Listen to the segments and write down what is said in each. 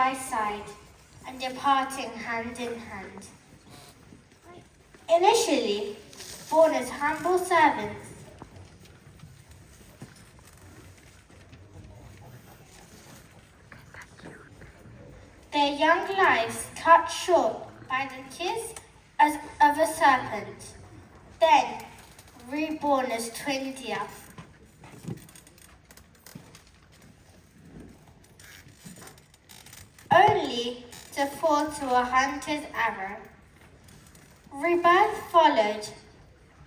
by side and departing hand in hand. Initially born as humble servants, their young lives cut short by the kiss of a serpent, then reborn as twin deer. Only to fall to a hunter's arrow. Rebirth followed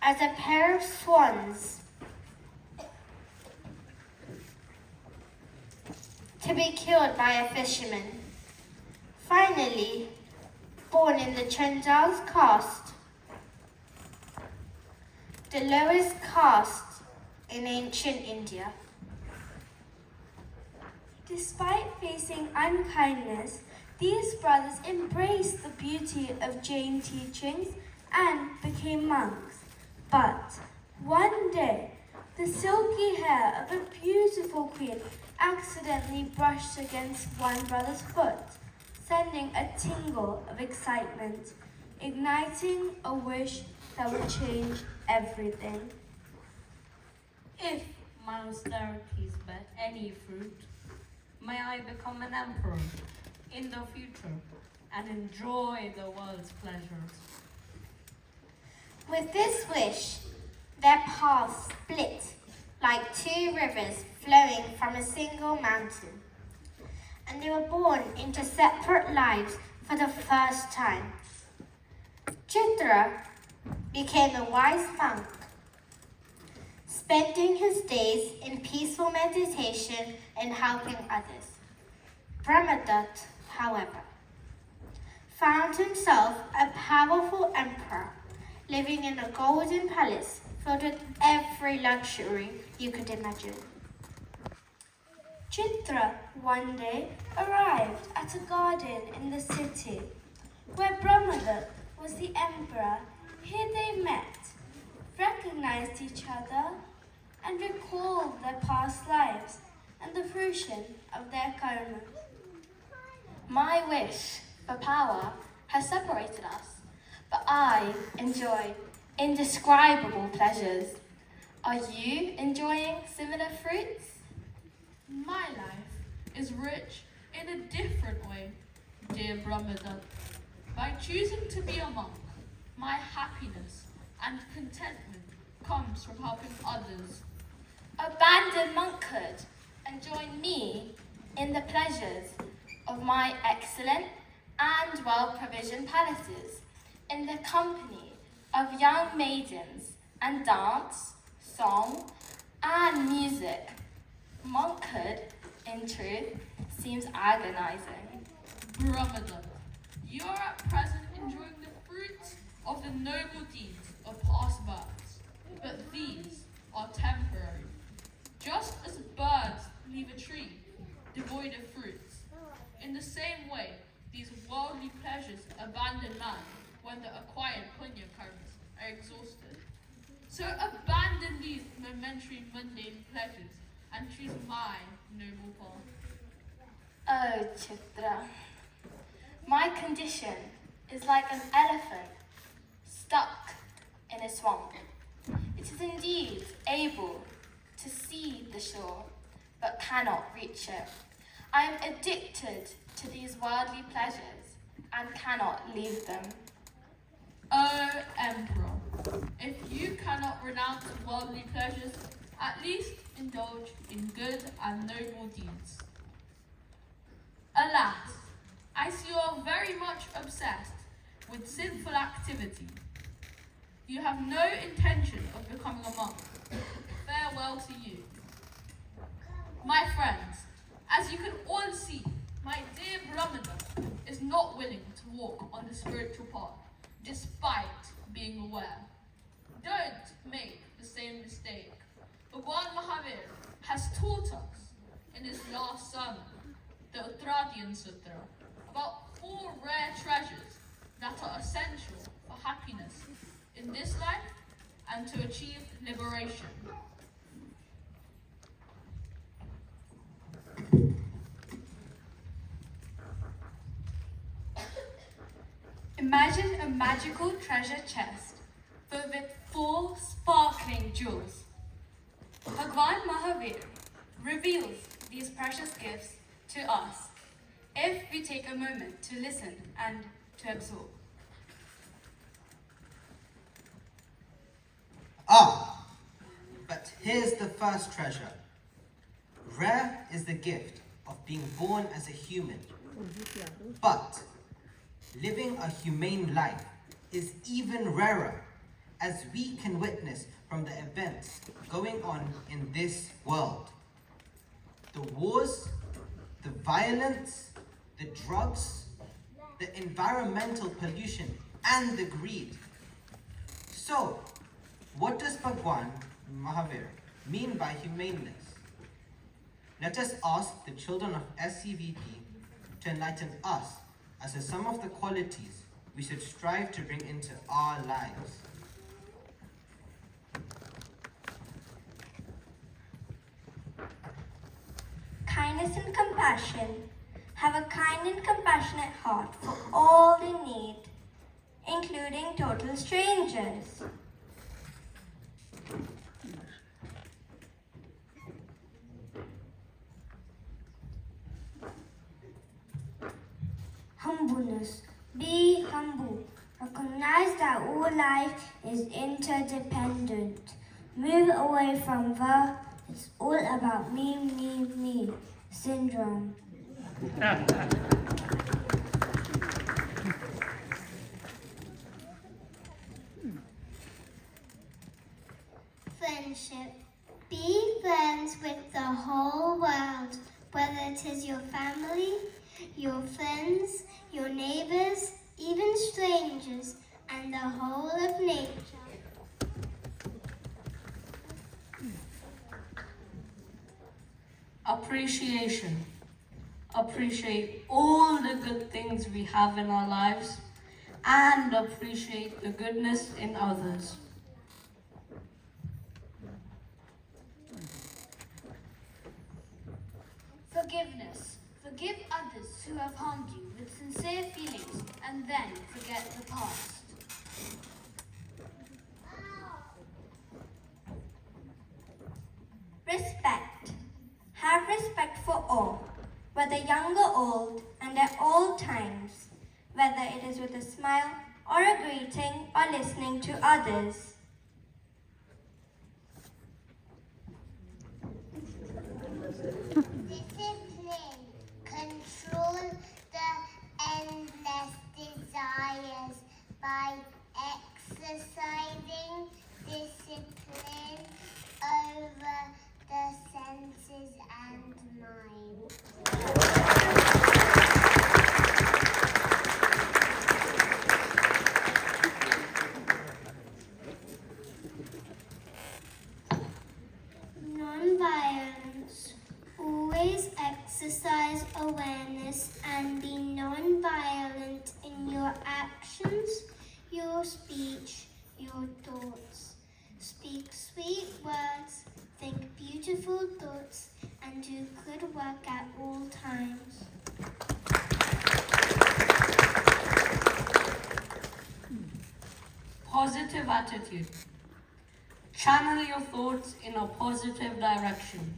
as a pair of swans to be killed by a fisherman. Finally, born in the Chandal's caste, the lowest caste in ancient India. Despite facing unkindness, these brothers embraced the beauty of Jain teachings and became monks. But one day, the silky hair of a beautiful queen accidentally brushed against one brother's foot, sending a tingle of excitement, igniting a wish that would change everything. If my austerities bear any fruit, may I become an emperor in the future and enjoy the world's pleasures. With this wish, their paths split like two rivers flowing from a single mountain, and they were born into separate lives for the first time. Chitra became a wise monk, spending his days in peaceful meditation and helping others. Brahmadatta, however, found himself a powerful emperor living in a golden palace filled with every luxury you could imagine. Chitra one day arrived at a garden in the city where Brahmadatta was the emperor. Here they met, recognized each other, and recalled their past lives and the fruition of their karma. My wish for power has separated us, but I enjoy indescribable pleasures. Are you enjoying similar fruits? My life is rich in a different way, dear Brahmadatta. By choosing to be a monk, my happiness and contentment comes from helping others. Abandon monkhood and join me in the pleasures of my excellent and well-provisioned palaces, in the company of young maidens, and dance, song, and music. Monkhood, in truth, seems agonizing. Brahmadatta, you are at present enjoying the fruits of the noble deeds of past births, but these are temporary. Just as birds leave a tree devoid of fruits, in the same way, these worldly pleasures abandon man when the acquired punya karmas are exhausted. So abandon these momentary mundane pleasures and choose my noble path. Oh, Chitra, my condition is like an elephant stuck in a swamp. It is indeed able to see the shore, but cannot reach it. I am addicted to these worldly pleasures and cannot leave them. O Emperor, if you cannot renounce worldly pleasures, at least indulge in good and noble deeds. Alas, I see you are very much obsessed with sinful activity. You have no intention of becoming a monk. Farewell to you. My friends, as you can all see, my dear Brahmadatta is not willing to walk on the spiritual path, despite being aware. Don't make the same mistake. Bhagwan Mahavir has taught us in his last sermon, the Uttaradiyan Sutra, about 4 rare treasures that are essential for happiness in this life and to achieve liberation. Imagine a magical treasure chest filled with 4 sparkling jewels. Bhagwan Mahavir reveals these precious gifts to us if we take a moment to listen and to absorb. Ah, but here's the first treasure. Rare is the gift of being born as a human, but living a humane life is even rarer, as we can witness from the events going on in this world. The wars, the violence, the drugs, the environmental pollution, and the greed. So, what does Bhagwan Mahavir mean by humaneness? Let us ask the children of SCVP to enlighten us as to some of the qualities we should strive to bring into our lives. Kindness and compassion. Have a kind and compassionate heart for all in need, including total strangers. Humbleness. Be humble. Recognize that all life is interdependent. Move away from the "it's all about me" syndrome. Friendship. Be friends with the whole world, whether it is your family, your friends, your neighbors, even strangers, and the whole of nature. Appreciation. Appreciate all the good things we have in our lives and appreciate the goodness in others. Forgiveness. Forgive others who have harmed you with sincere feelings and then forget the past. Respect. Have respect for all, whether young or old, and at all times, whether it is with a smile or a greeting or listening to others. Discipline. Control the endless desires by exercising discipline over the senses and mind. Non-violence. Always exercise awareness and be non-violent in your actions, your speech, your thoughts. Speak sweet words, think beautiful thoughts, and do good work at all times. Positive attitude. Channel your thoughts in a positive direction,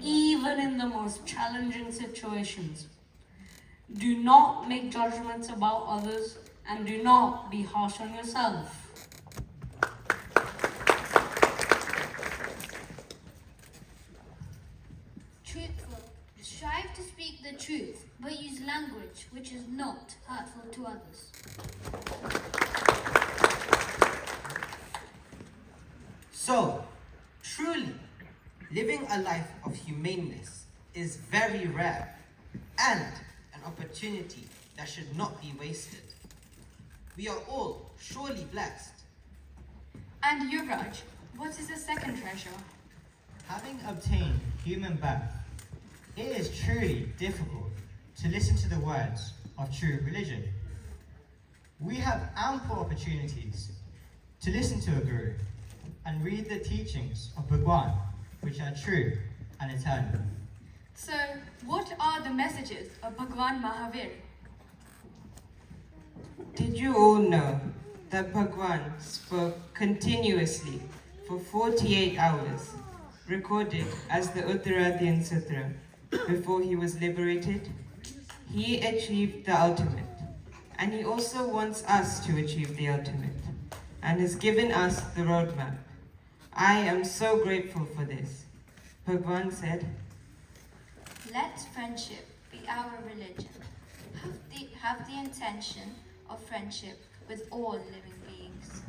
even in the most challenging situations. Do not make judgments about others and do not be harsh on yourself. Truthful. Strive to speak the truth, but use language which is not hurtful to others. So, truly, living a life of humaneness is very rare and an opportunity that should not be wasted. We are all surely blessed. And Yuvraj, what is the second treasure? Having obtained human birth, it is truly difficult to listen to the words of true religion. We have ample opportunities to listen to a guru and read the teachings of Bhagwan, which are true and eternal. So, what are the messages of Bhagwan Mahavir? Did you all know that Bhagwan spoke continuously for 48 hours, recorded as the Uttaradhyan Sutra, before he was liberated? He achieved the ultimate, and he also wants us to achieve the ultimate, and has given us the roadmap. I am so grateful for this. Bhagwan said, Let friendship be our religion. Have the intention of friendship with all living beings.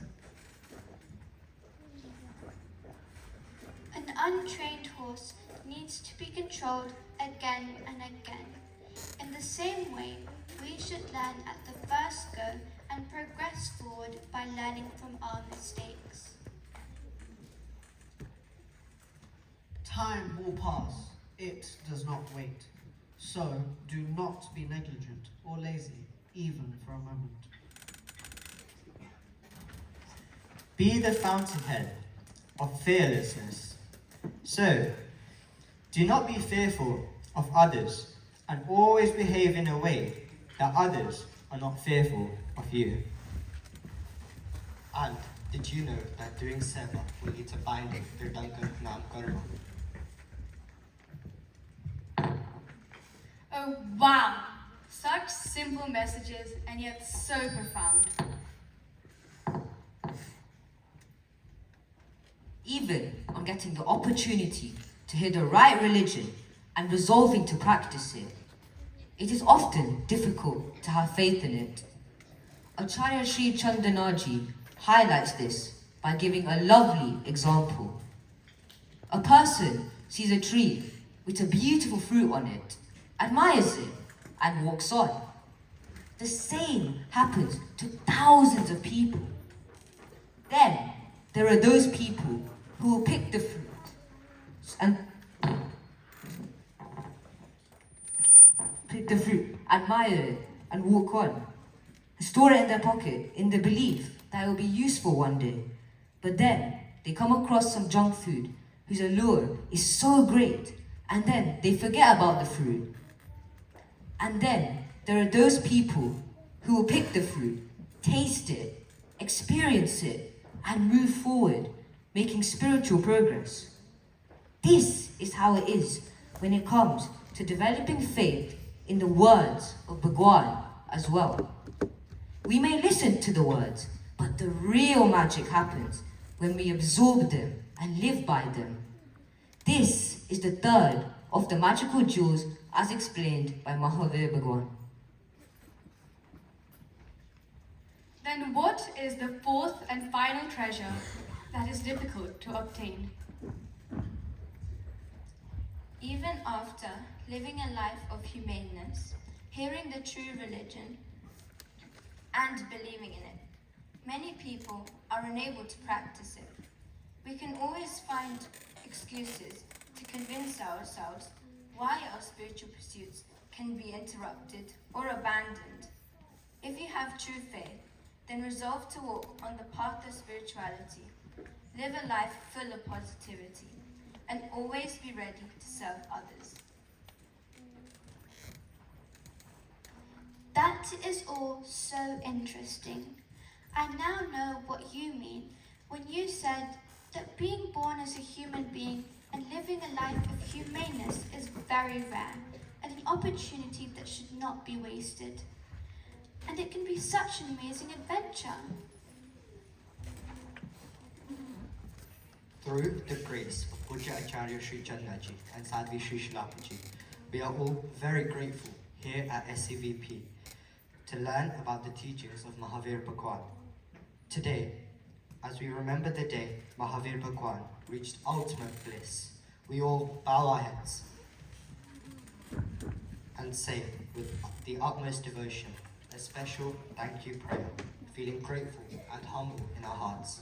An untrained horse needs to be controlled again and again. In the same way, we should learn at the first go and progress forward by learning from our mistakes. Time will pass. It does not wait. So do not be negligent or lazy, even for a moment. Be the fountainhead of fearlessness. So, do not be fearful of others, and always behave in a way that others are not fearful of you. And did you know that doing seva will lead to binding through Duncan Nam Karma? Oh wow! Such simple messages and yet so profound. Even on getting the opportunity to hear the right religion and resolving to practice it, it is often difficult to have faith in it. Acharya Sri Chandanaji highlights this by giving a lovely example. A person sees a tree with a beautiful fruit on it, admires it, and walks on. The same happens to thousands of people. Then there are those people who will pick the fruit and admire it, and walk on. Store it in their pocket in the belief that it will be useful one day. But then they come across some junk food whose allure is so great, and then they forget about the fruit. And then there are those people who will pick the fruit, taste it, experience it, and move forward, making spiritual progress. This is how it is when it comes to developing faith in the words of Bhagwan as well. We may listen to the words, but the real magic happens when we absorb them and live by them. This is the third of the magical jewels as explained by Mahavir Bhagwan. Then what is the fourth and final treasure that is difficult to obtain? Even after living a life of humaneness, hearing the true religion, and believing in it, many people are unable to practice it. We can always find excuses to convince ourselves why our spiritual pursuits can be interrupted or abandoned. If you have true faith, then resolve to walk on the path of spirituality, live a life full of positivity, and always be ready to serve others. That is all so interesting. I now know what you mean when you said that being born as a human being and living a life of humaneness is very rare and an opportunity that should not be wasted. And it can be such an amazing adventure. Through the grace of Pujya Acharya Sri Chandaji and Sadhvi Sri Shilapaji, we are all very grateful here at SCVP to learn about the teachings of Mahavir Bhagwan. Today, as we remember the day Mahavir Bhagwan reached ultimate bliss, we all bow our heads and say with the utmost devotion a special thank you prayer, feeling grateful and humble in our hearts.